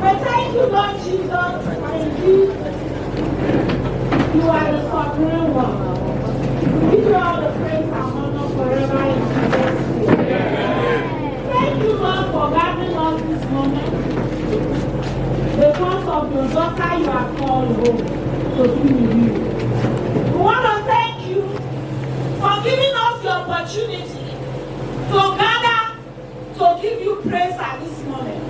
We thank you, Lord Jesus, for indeed you are the sovereign one. We give you all the praise and honor forever in Jesus' name. Thank you, Lord, for gathering us this moment. Because of your daughter you are called home to be with you. We want to thank you for giving us the opportunity to gather to give you praise at this moment.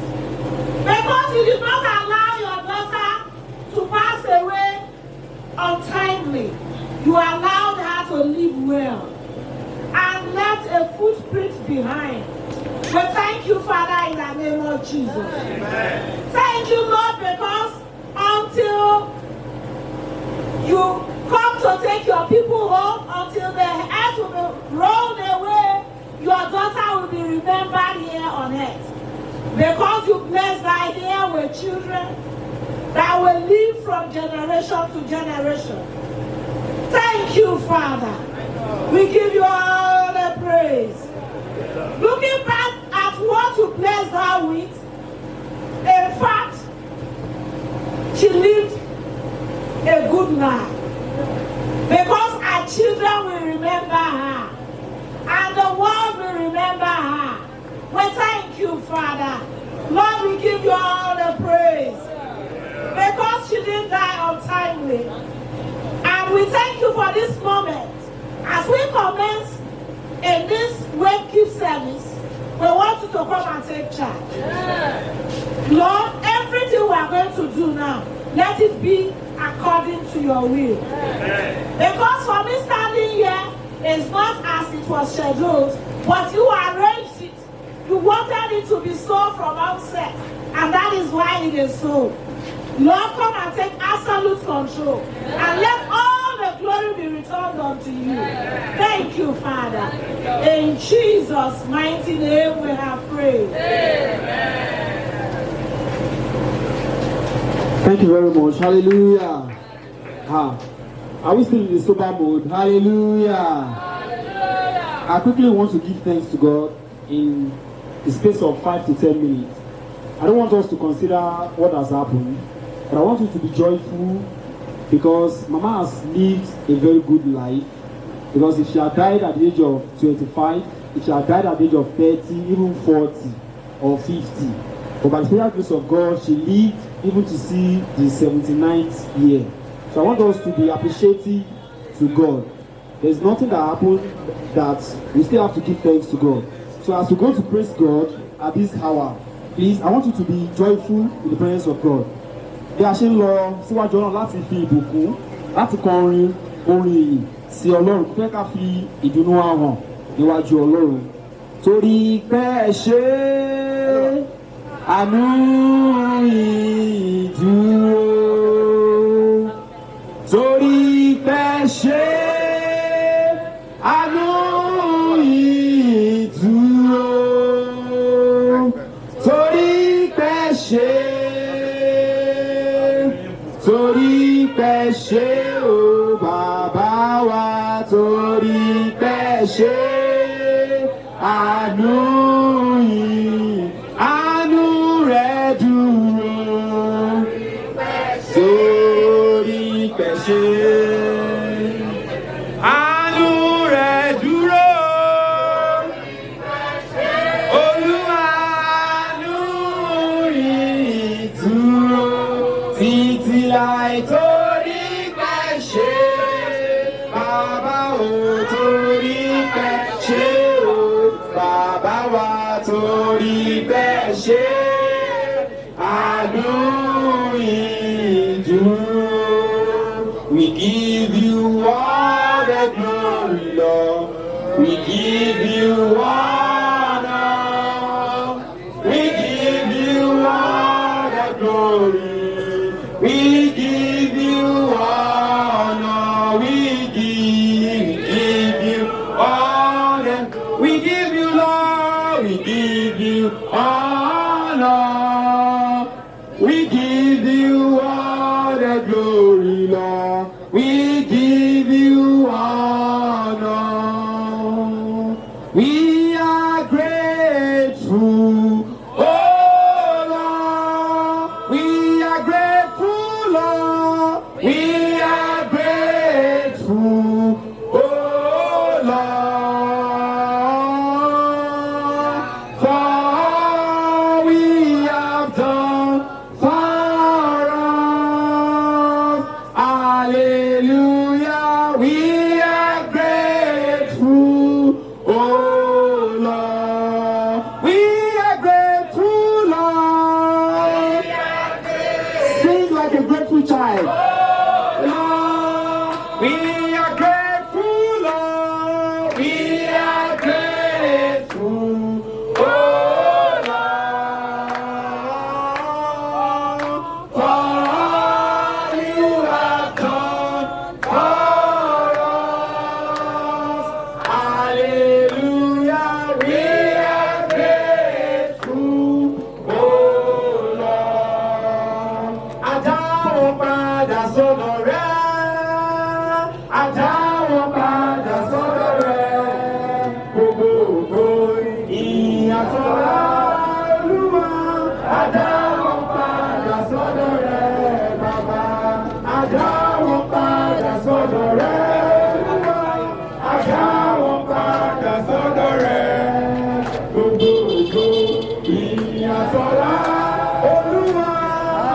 Because you did not allow your daughter to pass away untimely. You allowed her to live well and left a footprint behind. We thank you, Father, in the name of Jesus. Amen. Thank you, Lord, because until you come to take your people home, until the earth will be rolled away, your daughter will be remembered here on earth. Because you blessed her here with children that will live from generation to generation. Thank you, Father. We give you all the praise. Looking back at what you blessed her with, in fact, she lived a good life. Because our children will remember her, and the world will remember her. We thank you, Father. Lord, we give you all the praise. Because she didn't die untimely. And we thank you for this moment. As we commence in this wake gift service, we want you to come and take charge. Lord, everything we are going to do now, let it be according to your will. Because for me standing here is not as it was scheduled, but you arranged it. You wanted it to be so from outset, and that is why it is so. Lord, come and take absolute control, and let all the glory be returned unto you. Thank you, Father. In Jesus' mighty name we have prayed. Thank you very much. Hallelujah. Are we still in the sober mode? Hallelujah. I quickly want to give thanks to God in the space of 5 to 10 minutes. I don't want us to consider what has happened, but I want you to be joyful because Mama has lived a very good life. Because if she had died at the age of 25, if she had died at the age of 30, even 40 or 50, but by the special grace of God, she lived even to see the 79th year. So I want us to be appreciative to God. There's nothing that happened that we still have to give thanks to God. So as we go to praise God at this hour, please, I want you to be joyful in the presence of God. Bí a ṣe ń lọ síwájú Ọlọ́run láti fi ìbùkún, láti kọ orin ìyìn sí Ọlọ́run, fẹ́ ká fi ìdùnnú wa hàn níwájú Ọlọ́run. Torí pé ẹ ṣe àánú ìdúró. Torí pé ẹ ṣe àánú ìdúró. Torí pé ẹ ṣe. Torí pé ṣe o bàbá wa, torí pé ṣe àánú yìí, àánú rẹ̀ dúró. Torí pé ṣe àánú rẹ̀ dúró. Olúwa àánú yìí dúró títí láì. Torí pé ṣe bàbá o, torí pé ṣe o bàbá wa, torí pé ṣe àánú yìí dúró. We give you all the glory, Lord. We give you honor. We give you all the glory. We give you honor. We give you honor. We give you love. We give you honor. We give you all the glory, Lord. We give you honor. We are Hallelujah, we are grateful, oh Lord. We are grateful, Lord. Sing like a grateful child. Lord, we are grateful, Lord. We are grateful, oh Lord, for all you have done for us. Hallelujah, we are grateful, oh Lord. Adáwọ̀ padà sọ́dọ̀ rẹ̀. Adáwọ̀ padà sọ́dọ̀ rẹ̀. Gbogbo ògo ìyìn àtọ́lá Olúwa. Adáwọ̀ padà sọ́dọ̀ rẹ̀ bàbá. Adáwọ̀ padà sọ́dọ̀ rẹ̀ Olúwa. Adáwọ̀ padà sọ́dọ̀ rẹ̀. Gbogbo ògo ìyìn àtọ́lá Olúwa.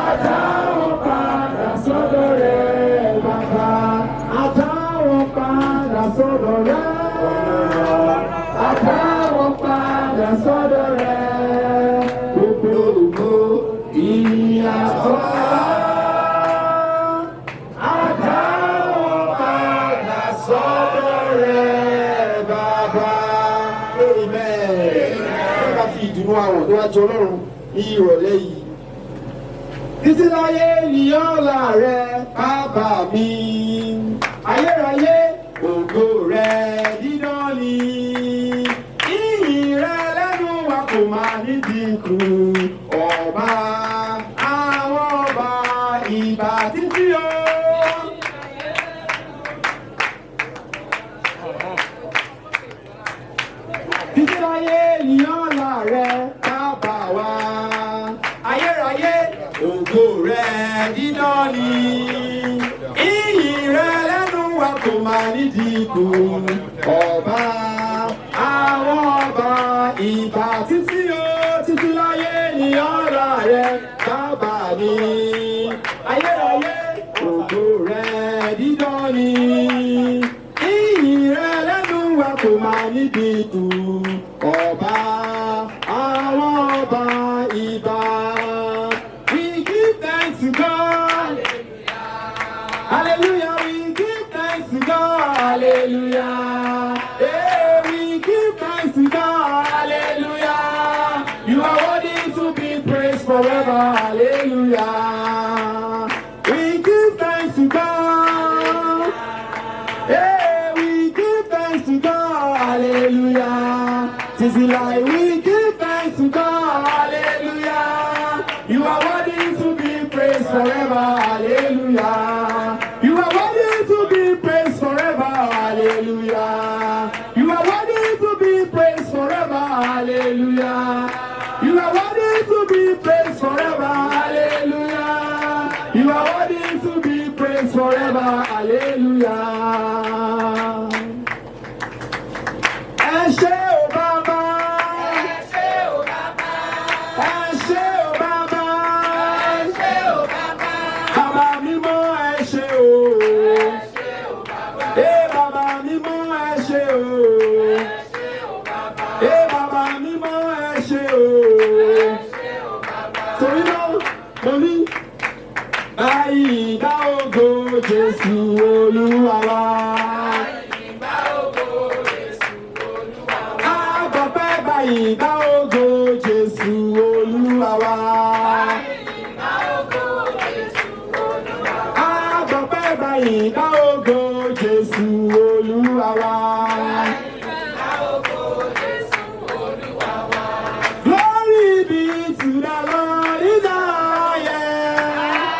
Adáwọ̀ padà sọ́dọ̀ rẹ̀ bàbá. Adáwọ̀ padà sọ́dọ̀ rẹ̀. Adáwọ̀ padà sọ́dọ̀ rẹ̀. Gbogbo ògo ìyìn àtọ́lá. Adáwọ̀ padà sọ́dọ̀ rẹ̀ bàbá. Amen. Ká fi ìdùnnú àwọ̀ níwájú Ọlọ́run ní ìrọ̀lẹ́ yìí. Títí láyé nìyàn ọ̀la rẹ̀ bàbá mi. Ayérayé ògo rẹ̀ dídán ni. Ìyìn rẹ̀ lẹ́nu wa kò máa ní dínkù. Ọba àwọn ọba ìbà títí o. Títí láyé nìyàn ọ̀la rẹ̀ bàbá wa. Ayérayé ògo rẹ̀ dídán ni. Ìyìn rẹ̀ lẹ́nu wa kò máa ní dínkù. Ọba àwọn ọba ìbà títí o. Títí láyé nìyàn ọ̀la rẹ̀ bàbá mi. Ayérayé ògo rẹ̀ dídán ni. Ìyìn rẹ̀ lẹ́nu wa kò máa ní dínkù. Ọba àwọn ọba ìbà. We give thanks to God. Hallelujah. We give thanks to God. Hallelujah. Hey, we give thanks to God. Hallelujah. You are worthy to be praised forever. Hallelujah. We give thanks to God. Hey, we give thanks to God. Hallelujah. Tis like we give thanks to God. Hallelujah. You are worthy to be praised forever. Hallelujah. You are worthy to be praised forever. Hallelujah. You are worthy to be praised forever. Hallelujah. You are worthy to be praised forever. Hallelujah. You are worthy to be praised forever. Hallelujah. Ẹ ṣé o Baba. Ẹ ṣé o Baba. Ẹ ṣé o Baba. Ẹ ṣé o Baba. Baba mímọ́ ẹ ṣé o. Ẹ ṣé o Baba. Baba mímọ́ ẹ ṣé o. Ẹ ṣé o Baba. Baba mímọ́ ẹ ṣé o. Ẹ ṣé o Baba. Torí náà mo ní báyìí dá ògo Jésù Olúwa wa. Báyìí dá ògo Jésù Olúwa wa. Àgbọ̀pẹ́ báyìí dá ògo Jésù Olúwa wa. Glory be to the Lord in the highest.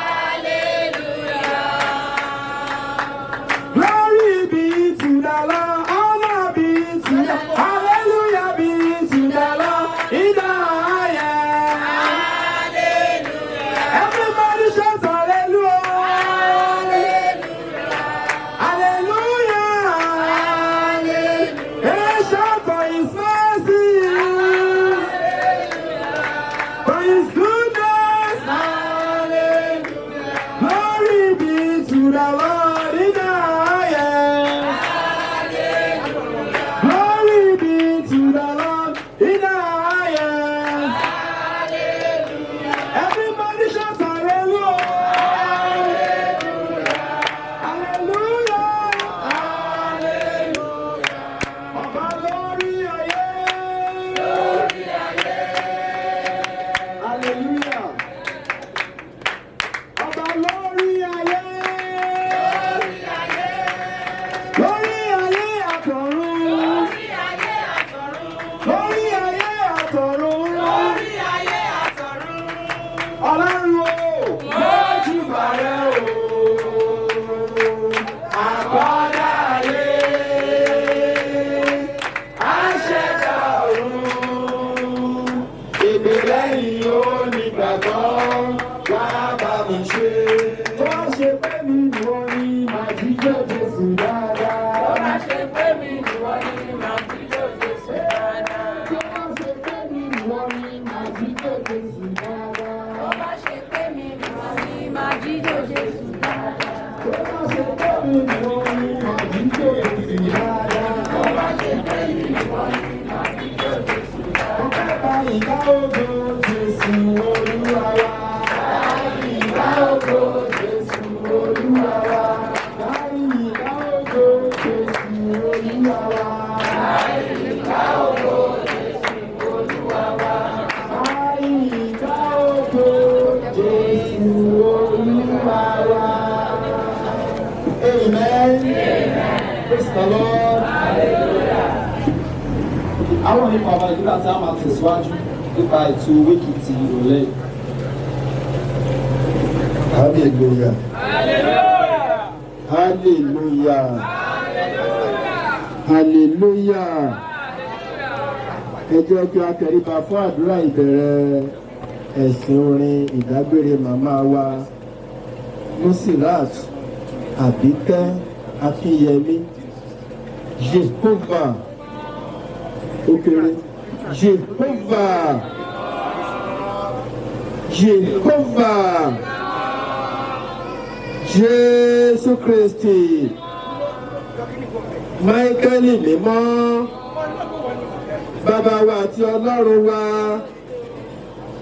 Glory be to the Lord, honor be to the hallelujah be to the Lord in the highest. Everybody shout hallelujah. Hallelujah. jíjó Jésù dáadáa. Tó bá ṣe pé mi ìwọ ni màá jíjó Jésù dáadáa. Tó bá ṣe pé mi ìwọ ni màá jíjó Jésù dáadáa. Tó bá ṣe pé mi ìwọ ni màá jíjó Jésù dáadáa. Tó bá ṣe pé mi ìwọ ni màá jíjó Jésù dáadáa. Tó bá ṣe pé mi ìwọ ni màá jíjó Jésù dáadáa. Ọpẹ́ bá ìgbà ògo Jésù Olúwa wa. Ìgbà ògo Jésù Olúwa wa. Ìgbà ògo Jésù Olúwa wa. ìgbà ògo Jésù Olúwa wa. Ìgbà ògo Jésù Olúwa wa. Amen. Praise the Lord. Àwọn nípa ọba ìdúrà tí a máa tẹ̀síwájú nípa ètò wékìtì ìrọ̀lẹ́. Hallelujah. Hallelujah. Hallelujah. Ẹ jẹ́ kí a tẹríba fún àdúrà ìbẹ̀rẹ̀ ẹ̀sìn orin ìdágbére màmá wa Musirat Àbíkẹ́ Akínyẹmí Jehovah Okere Jehovah Jehovah Jésù Kristi Máíkẹ́lì mímọ́ bàbá wa àti Ọlọ́run wa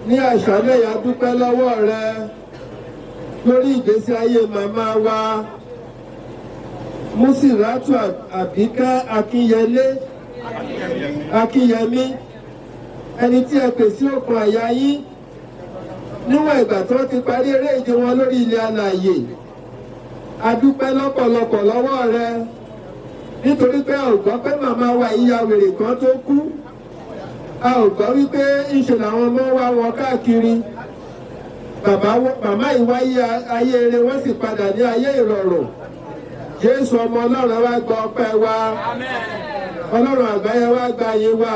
ní àṣálẹ́ yìí a dúpẹ́ lọ́wọ́ rẹ lórí ìgbésí ayé màmá wa Musirat Àbíkẹ́ Akínyẹmí ẹni tí ẹ pè sí òkun àyà yín níwọ̀n ìgbà tí wọ́n ti parí eré ìje wọn lórí ilẹ̀ alààyè a dúpẹ́ lọ́pọ̀lọpọ̀ lọ́wọ́ rẹ nítorí pé a ò gbọ́ pé màmá wa ìyá wèrè kan tó kú a ò gbọ́ wípé ìṣe làwọn ọmọ wa wọn káàkiri màmá yìí wáyé ayé eré wọ́n sì padà ní ayé ìrọ̀rùn Jésù ọmọ Ọlọ́run wá gba ọpẹ́ wa Ọlọ́run àgbáyé wá gba yín wa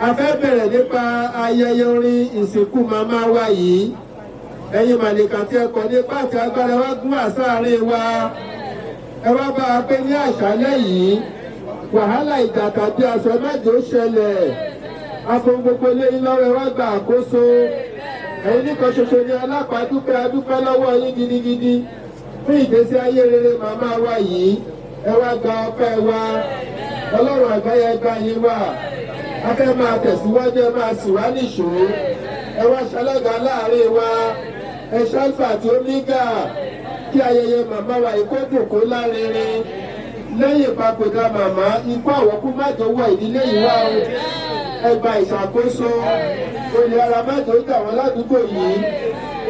a fẹ́ bẹ̀rẹ̀ nípa ayẹyẹ orin ìsìnkú màmá wa yìí ẹ̀yin màlìkà tí ẹ kọ̀ nípa àti agbára wá gún àsáàrin wa ẹ wá bá a pé ní àṣálẹ́ yìí wàhálà ìjà tàbí aṣọ mẹ́jọ ṣẹlẹ̀ afọ gbogbo lẹ́yìn lọ́wọ́ ẹ wá gba àkóso ẹ̀yin nìkan ṣoṣo ní alápàdúpẹ́ adúpẹ́ lọ́wọ́ yín gidigidi fún ìgbésí ayé rere màmá wa yìí ẹ wá gba ọpẹ́ wa Ọlọ́run àgbáyé gba yín wá a fẹ́ máa tẹ̀síwájú ẹ máa sì wá nìṣó ẹ wá ṣalága láàrin wa ẹ ṣáfà àti omega kí ayẹyẹ màmá wa yìí kó dùn kó lárinrin lẹ́yìn ìpapòdà màmá ikú àwọ̀kú májò wọ ìdílé yìí wá o ẹ gba ìṣàkóso olè ara májò jà wọ́n ládùúgbò yìí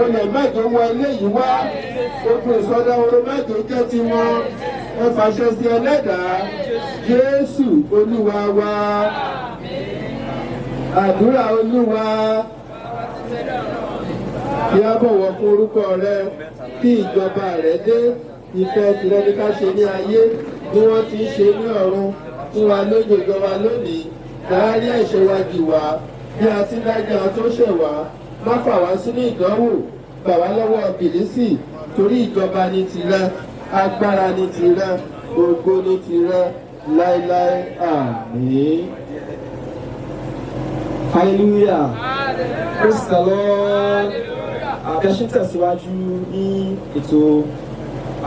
olè májò wọ ilé yìí wá ogun ìsọdá oró májò jẹ́ tiwọn ẹ fàṣẹ sí ẹlẹ́dàá Jésù Olúwa wa àdúrà Olúwa kí a bọ̀wọ̀ fún orúkọ rẹ kí ìjọba rẹ dé ìfẹ́ tìrẹ ní ká ṣe ní ayé bí wọ́n ti ń ṣe ní ọ̀run fún wa lóye ìjọba lónìí dárí ẹ̀ṣẹ̀ wa jì wá bí a ti dájọ́ tó ṣẹ̀ wá má fà wá sínú ìdánwò gbà wá lọ́wọ́ bìlísì torí ìjọba ní tìrẹ agbára ní tìrẹ ògo ní tìrẹ láéláé àmín. Hallelujah. Praise the Lord. Àbẹ̀ṣe tẹ̀síwájú ní ètò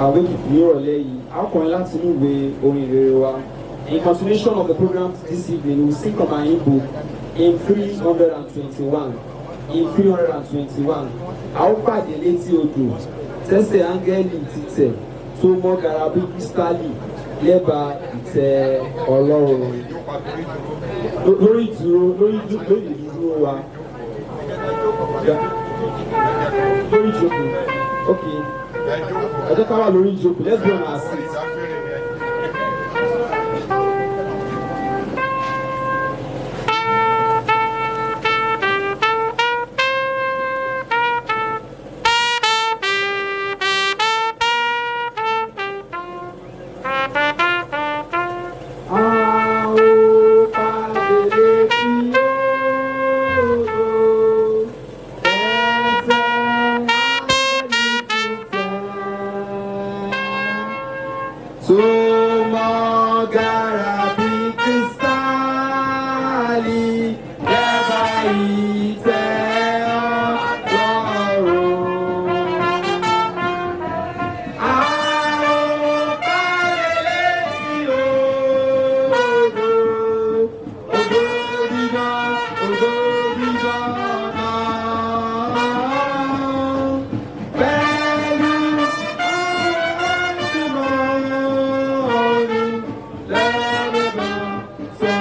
àwékìkì ní ìrọ̀lẹ́ yìí. A kọrin láti inú ìwé orin ìrere wa. In continuation of the program this evening, we will sing from our hymn book in 321. In 321. A ó pàdé létí odò, tẹ́sẹ̀ áńgẹ́lì títẹ̀ tó mọ́ garabi kírísítálì lẹ́bàá ìtẹ́ Ọlọ́run. Lórí ìdúró wa. Lórí ìjókòó. Okay. Ẹ jẹ́ ká wà lórí ìjókòó. Let's be on our seat. tó mọ́ dára bí kírísítálì lẹ́bàá ìtẹ́ Ọlọ́run. Àwọn kálẹ̀ sí odò, odò dídán náà. Pẹ̀lú àtìmọ́ni lẹ́rẹ̀bà sọ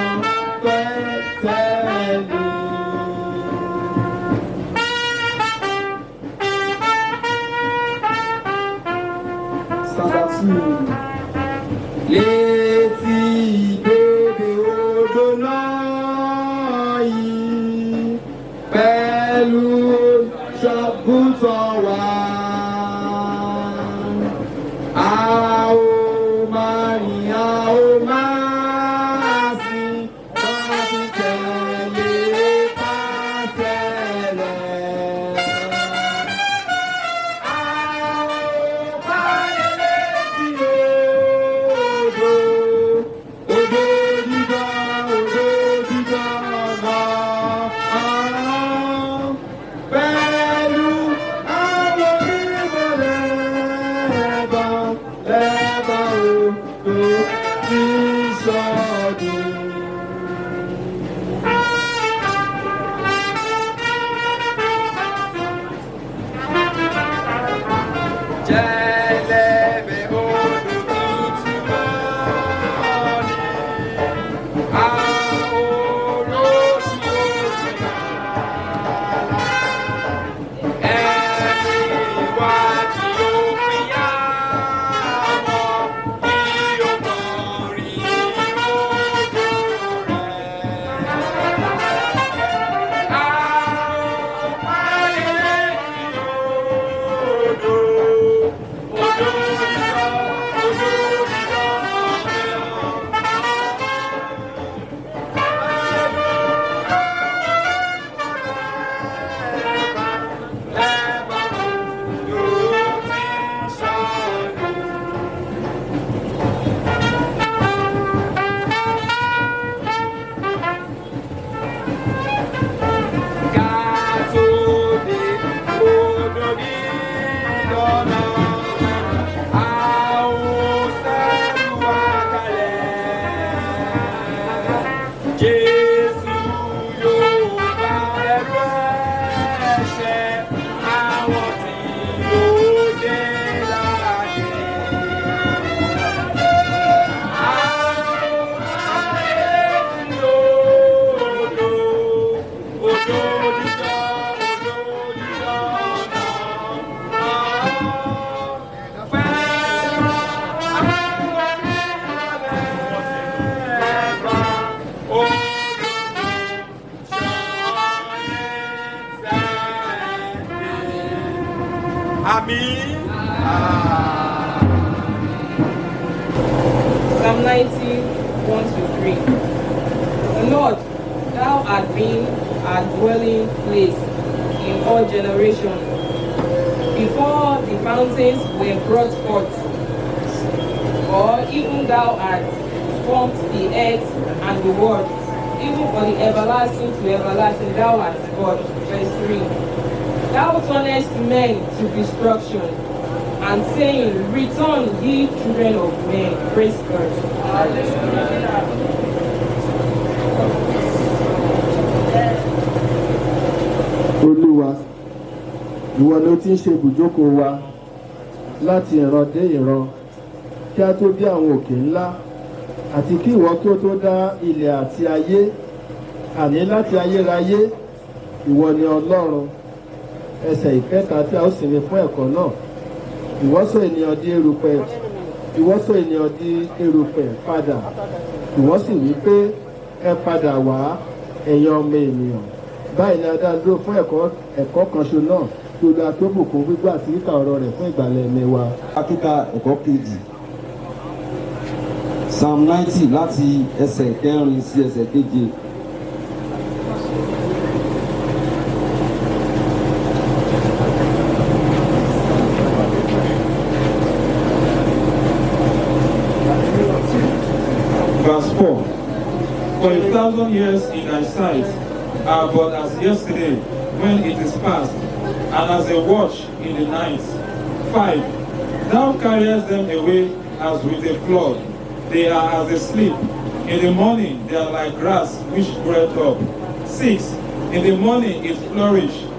pẹ́tẹ́lì. Sàbàtì létí bèbè odò náà yìí pẹ̀lú ṣàgùntàn wa. A ó máa rìn, a ó máa sìn, láti tẹ̀lé pàṣẹ rẹ̀. A ó kálẹ̀ sí odò, odò dídán náà. Pẹ̀lú àwọn onímọ̀lẹ́bà odò tí sọ́dún. Jẹ́lẹ́bẹ̀ odò tútù mọ́ni, àwọn olóṣù ẹni wá tí ó fi yá wọn kí ó mọ̀ rí odò rẹ̀. Àwọn kálẹ̀ sí odò, odò dídán Jésù yóò bá ẹrù ẹ̀ṣẹ̀ àwọn tí ó dé láyé. Àwọn kálẹ̀ sí odò, odò dídán náà. Pẹ̀lú àwọn onímọ̀lẹ́bà odò Àmín. Psalm 90, 1-3. The Lord, thou art been our dwelling place in all generations. Before the fountains were brought forth, or even thou art formed the earth and the world, even for the everlasting to everlasting, thou art God. Verse 3. Thou turnest men to destruction, and saying, return ye children of men. Praise God. Olúwa, ìwọ ló ti ń ṣe ibùjókòó wa láti ìran dé ìran, kí a tó bí àwọn òkè ńlá, àti kí ìwọ kí ó tó dá ilẹ̀ àti ayé, àní láti ayérayé, ìwọ ni Ọlọ́run. Ẹsẹ̀ ìkẹta tí a ó sinmi fún ẹ̀kọ́ náà. Ìwọ sọ ènìyàn di erùpẹ̀ padà. Ìwọ sì wí pé ẹ padà wá, ẹ̀yin ọmọ ènìyàn. Báyìí ni a dá dúró fún ẹ̀kọ́ kan ṣo náà kí Olúwa tó bùkún gbígbà àti kíkà ọ̀rọ̀ rẹ̀ fún ìgbàlẹ̀ ẹ̀mí wa. Kíkà ẹ̀kọ́ kejì. Psalm 90 láti ẹsẹ̀ kẹrin sí ẹsẹ̀ keje. Verse 4. For 1,000 years in thy sight are but as yesterday when it is past, and as a watch in the night. 5. Thou carriest them away as with a flood. They are as a sleep. In the morning they are like grass which groweth up. 6. In the morning it flourisheth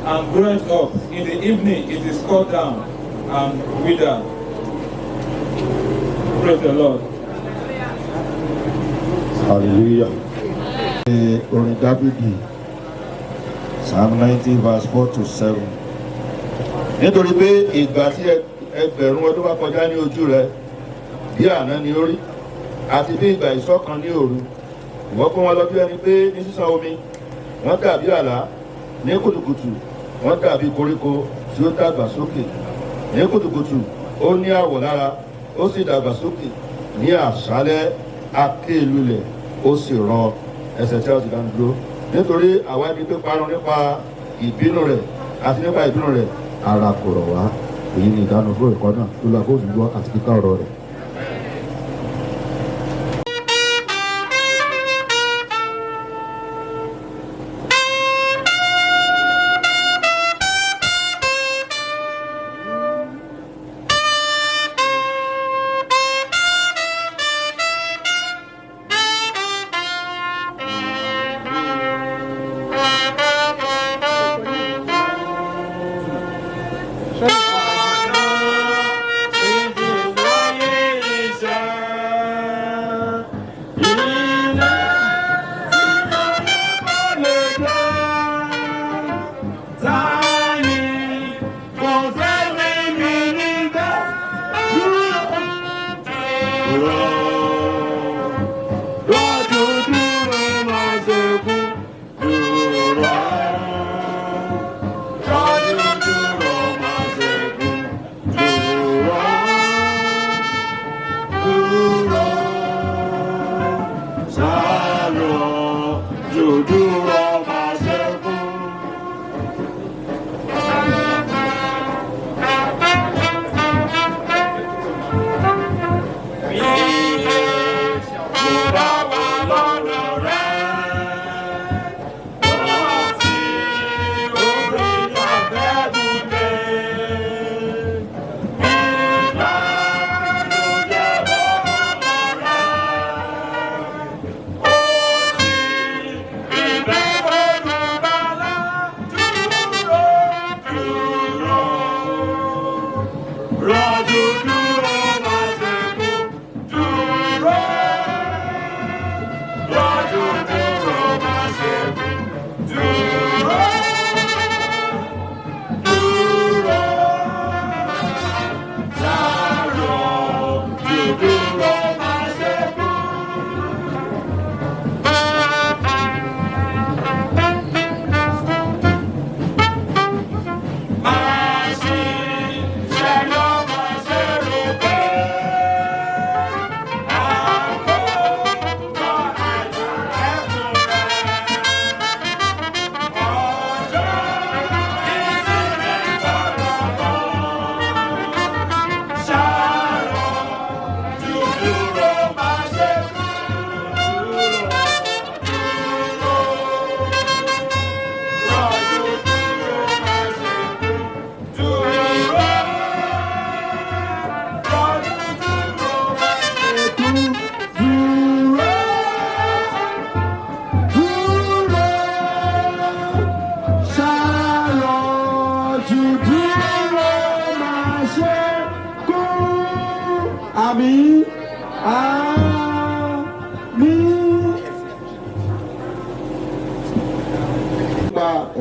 and groweth up. In the evening it is cut down and withered. Praise the Lord. Hallelujah. Orin Dábìdì, Psalm 90 verse 4 to 7. Nítorí pé ìgbà tí ẹgbẹ̀rún ọdún bá kọjá ní ojú rẹ, bí àná ni ó rí, àti bí ìgbà ìṣọ̀kan ní òru. Ìwọ́n kó wọn lọ bí ẹni pé ní sísan omi, wọ́n dàbí àlá, ní kùtùkùtù, wọ́n dàbí koríko tí ó dàgbà sókè. Ní kùtùkùtù, ó ní àwọ̀ lára, ó sì dàgbà sókè. Ní àṣálẹ́, a ké lulẹ̀, ó sì rọ. Ẹsẹ̀ tí a ti dánu dúró. Nítorí àwa ẹni pé parun nípa ìbínú rẹ̀ àti nípa ìbínú rẹ̀, ara kò rọ̀ wá. Èyí ni ìdánu fún ẹ̀kọ́ náà tó lọ bóòdù gbọ́ àti kíkà ọ̀rọ̀ rẹ̀.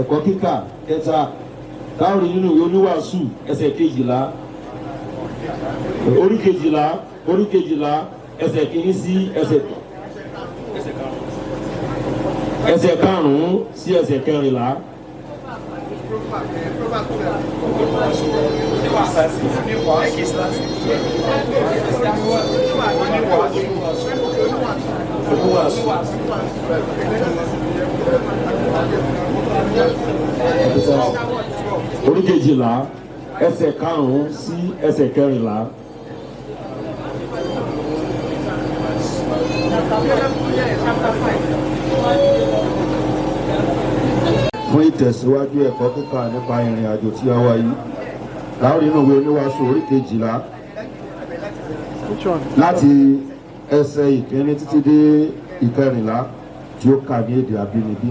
Ẹ̀kọ́ kíkà kẹta táwọn nínú ìwé Oníwàásù ẹsẹ̀ kejìlá orí kejìlá ẹsẹ̀ kìíní sí ẹsẹ̀ karùn-ún sí ẹsẹ̀ kẹrìnlá. Orí kejìlá ẹsẹ̀ karùn-ún sí ẹsẹ̀ kẹrìnlá. Fún ìtẹ̀síwájú ẹ̀kọ́ kíkà nípa ìrìn àjò tí a wá yìí, láàrin inú ìwé oníwàásù orí 12 láti ẹsẹ̀ ìkíní títí dé ìkẹrìnlá tí ó kà ní èdè àbínibí.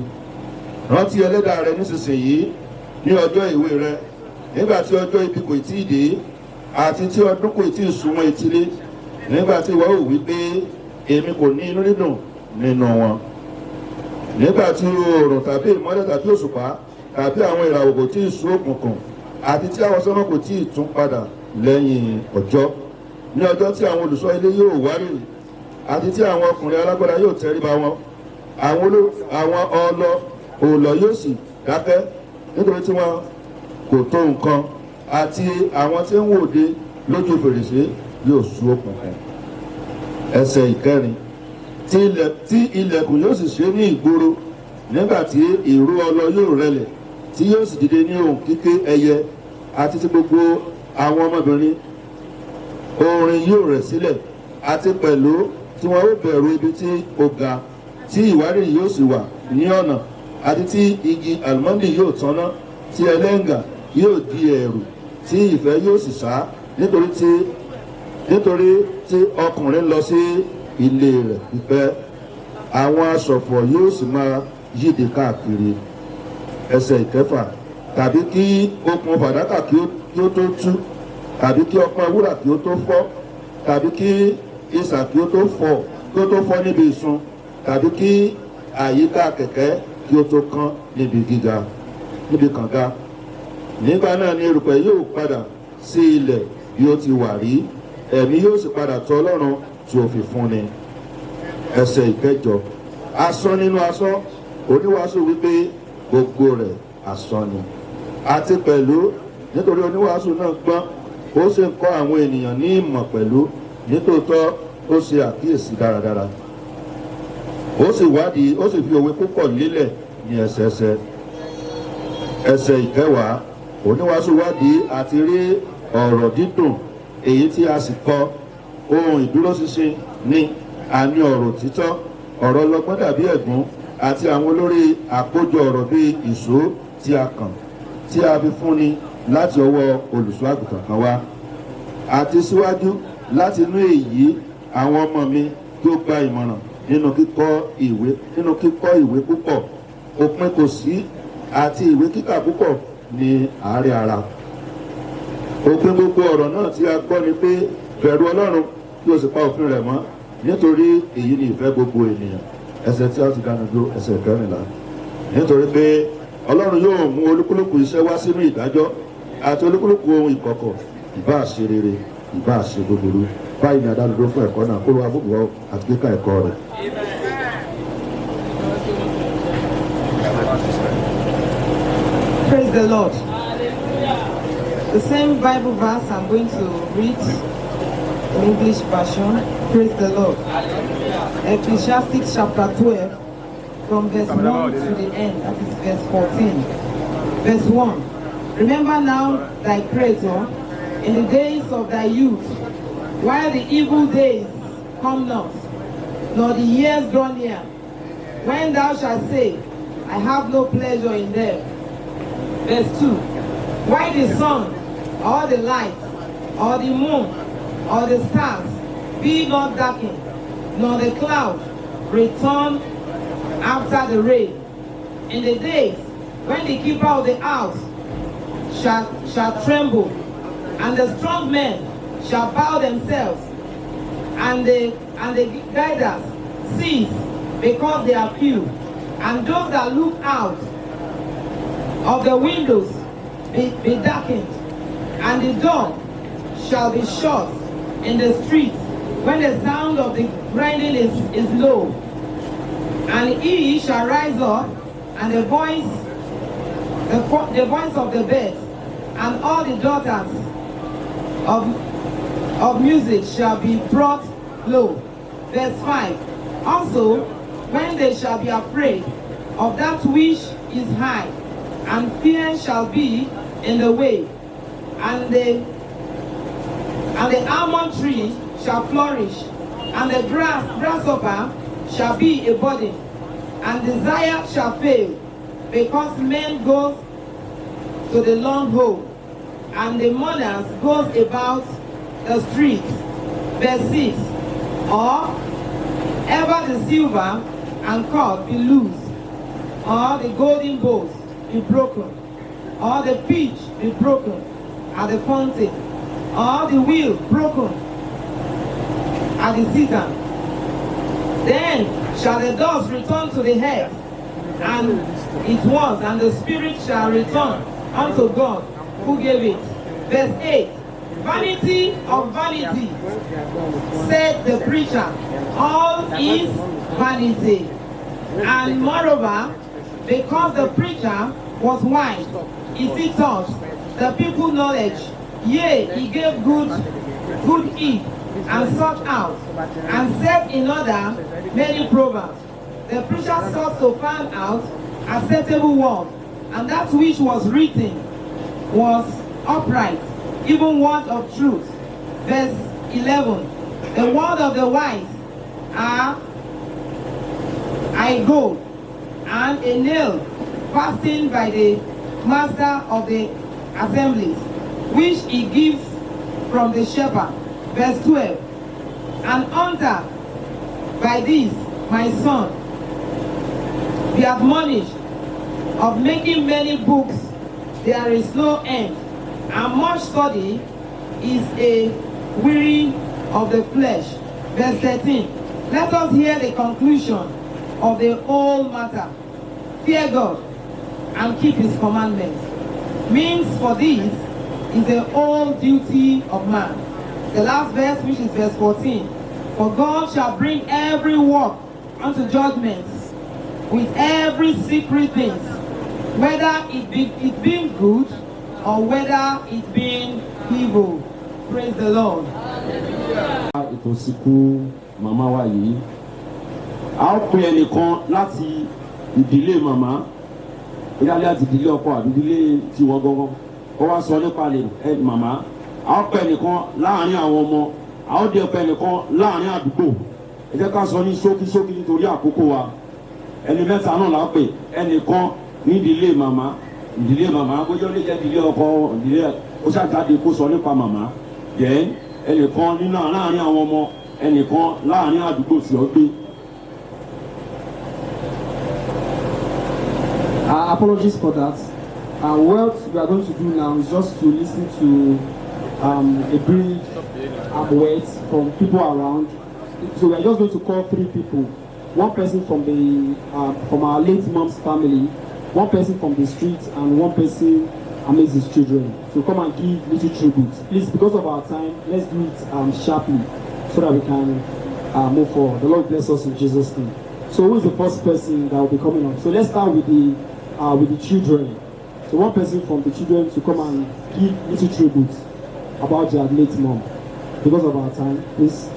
Rántí ẹlẹ́dàá rẹ nísinsìnyí ní ọjọ́ ìwé rẹ, nígbà tí ọjọ́ ibi kò tí ì dé àti tí ọdún kò tí ì súnmọ́ etílé, nígbà tí ìwọ ò wí pé èmi kò ní inú dídùn nínú wọn. Nígbà tí oòrùn tàbí ìmọ́lẹ̀ tàbí òṣùpá tàbí àwọn ìràwọ̀ kò tí ì sú òkùnkùn àti tí àwọn sánmọ̀ kò tí ì tún padà lẹ́yìn ọjọ́, ní ọjọ́ tí àwọn olùṣọ́ ilé yóò wárìrì àti tí àwọn ọkùnrin alágbára yóò tẹríba wọn, àwọn òòlọ̀ yóò sì dákẹ́ nítorí tí wọn kò tó nǹkan, àti àwọn tí ń wòde lójú fèrèsé yóò sú òkùnkùn. Ẹsẹ̀ ìkẹrin, tí ilẹ̀kùn yóò sì ṣe ní ìgboro nígbà tí ìró ọlọ yóò rẹlẹ̀, tí yóò sì dìde ní ohùn kíké ẹyẹ, àti tí gbogbo àwọn ọmọbìnrin orin yóò rẹ̀ sílẹ̀, àti pẹ̀lú tí wọn ó bẹ̀rù ibi tí ó ga, tí ìwárìrì yóò sì wà ní ọ̀nà, àti tí igi àlùmọ́ndì yóò tanná, tí ẹlẹ́ngà yóò di ẹ̀rù, tí ìfẹ́ yóò sì sá nítorí tí ọkùnrin lọ sí ilé rẹ̀ pípẹ́, àwọn aṣọ̀fọ̀ yóò sì máa yíde káàkiri. Ẹsẹ̀ ìkẹfà, tàbí kí okùn fàdákà kí ó tó tú, tàbí kí ọpọ́n wúrà kí ó tó fọ́, tàbí kí isà kí ó tó fọ́ níbi ìsun, tàbí kí àyíká kẹ̀kẹ́ kí ó tó kán níbi kànga. Nígbà náà ni erùpẹ̀ yóò padà sí ilẹ̀ bí ó ti wà rí, ẹ̀mí yóò sì padà tọ̀ Ọlọ́run tí ó fi fún ni. Ẹsẹ̀ ìkẹjọ, asán nínú asán, oníwàásù wípé gbogbo rẹ̀ asán ni. Àti pẹ̀lú nítorí oníwàásù náà gbọ́n, ó sì ń kọ́ àwọn ènìyàn ní ìmọ̀ pẹ̀lú, nítòótọ́ ó ṣe àkíyèsí dáradára. Ó sì wádìí, ó sì fi òwe púpọ̀ lélẹ̀ ní ẹsẹẹsẹ. Ẹsẹ̀ ìkẹwàá, oníwàásù wádìí àti rí ọ̀rọ̀ dídùn èyí tí a sì kọ, ohun ìdúróṣinṣin ní àní ọ̀rọ̀ títọ́, ọ̀rọ̀ ọlọ́gbọ́n dàbí ẹ̀gún, àti àwọn olórí àkójọ ọ̀rọ̀ bíi ìṣó tí a kàn, tí a fi fúnni láti ọwọ́ olùṣọ́ àgùntàn kan wá. Àti síwájú láti inú èyí àwọn ọmọ mi tí ó gba ìmọ̀ràn nínú kíkọ́ ìwé púpọ̀, òpin kò sí, àti ìwé kíkà púpọ̀ ní àárẹ̀ ara. Òpin gbogbo ọ̀rọ̀ náà tí a gbọ́ ni pé bẹ̀rù Ọlọ́run kí o sì pa òfin rẹ̀ mọ́, nítorí èyí ni ìfẹ́ gbogbo ènìyàn. Ẹsẹ̀ tí a ti dánu dúró, ẹsẹ̀ kẹrìnlá. Nítorí pé Ọlọ́run yóò mú olúkúlùkù iṣẹ́ wá sínú ìdájọ́, àti olúkúlùkù ohun ìkọ̀kọ̀, ìbá ṣe rere, ìbá ṣe búburú. Báyìí ni adánu dúró fún ẹ̀kọ́ náà, kó ló wá gbogbo àti kíkà ẹ̀kọ́ rẹ̀. Praise the Lord. The same Bible verse I'm going to read in English version. Praise the Lord. Ecclesiastes chapter 12, from verse 1 to the end, that is verse 14. Verse 1. Remember now thy Creator in the days of thy youth, while the evil days come not, nor the years draw near, when thou shalt say, I have no pleasure in them. Verse 2. Why the sun, or the light, or the moon, or the stars be not darkened, nor the cloud return after the rain, in the days when the keeper of the house shall tremble, and the strong men shall bow themselves, and the guiders cease, because they are few, and those that look out of the windows be darkened, and the door shall be shut in the streets when the sound of the grinding is low. And he shall rise up, and the voice of the birds, and all the daughters of music shall be brought low. Verse 5. Also, when they shall be afraid of that which is high, and fear shall be in the way, and the almond tree shall flourish, and the grasshopper shall be a burden, and desire shall fail, because men go to the long hole, and the mourners goes about the streets. Verse 6. Or ever the silver and cord be loose, or the golden bowls be broken, or the pitch be broken at the fountain, or the wheel broken at the cistern. Then shall the dust return to the head, and it was, and the spirit shall return unto God who gave it. Verse 8. Vanity of vanity, said the preacher, all is vanity. And moreover, because the preacher was wise, he taught the people knowledge, yea, he gave good heed, and sought out, and set in order many proverbs. The preacher sought to find out acceptable word, and that which was written was upright, even word of truth. Verse 11. The word of the wise are a gold, and a nail fastened by the master of the assemblies, which he gives from the shepherd. Verse 12. And unto by this, my son, be admonished of making many books, there is no end, and much study is a weary of the flesh. Verse 13. Let us hear the conclusion of the whole matter. Fear God and keep his commandments. Means for this is the whole duty of man. The last verse, which is verse 14. For God shall bring every work unto judgment with every secret thing, whether it being good or whether it being evil. Praise the Lord. Ètò ìsìnkú màmá wa yìí. A ó pe ẹnìkan láti ìdílé màmá. Ìdílé àti ìdílé ọkọ àti ìdílé tiwọn gangan. Ó wá sọ nípa lè màmá. A ó pe ẹnìkan láàárín àwọn ọmọ. A ó dé pe ẹnìkan láàárín àdúgbò. Ẹ jẹ́ ká sọ ní ṣókíṣókí nítorí àkókò wa. Ẹni mẹ́ta náà la pè. Ẹnìkan ní ìdílé màmá. Ìdílé màmá bójú lè jẹ́ ìdílé ọkọ ìdílé ó ṣàjáde kó sọ nípa màmá. Then ẹnìkan nínú láàárín àwọn ọmọ, ẹnìkan láàárín àdúgbò tí ó gbé. Apologies for that. What we are going to do now is just to listen to a brief words from people around. So we are just going to call 3 people. One person from the from our late mom's family, one person from the street, and one person amidst his children. So come and give little tributes. Please, because of our time, let's do it sharply so that we can move forward. The Lord bless us in Jesus' name. So who is the first person that will be coming up? So let's start with the children. So one person from the children to come and give little tributes about their late mom. Because of our time, please.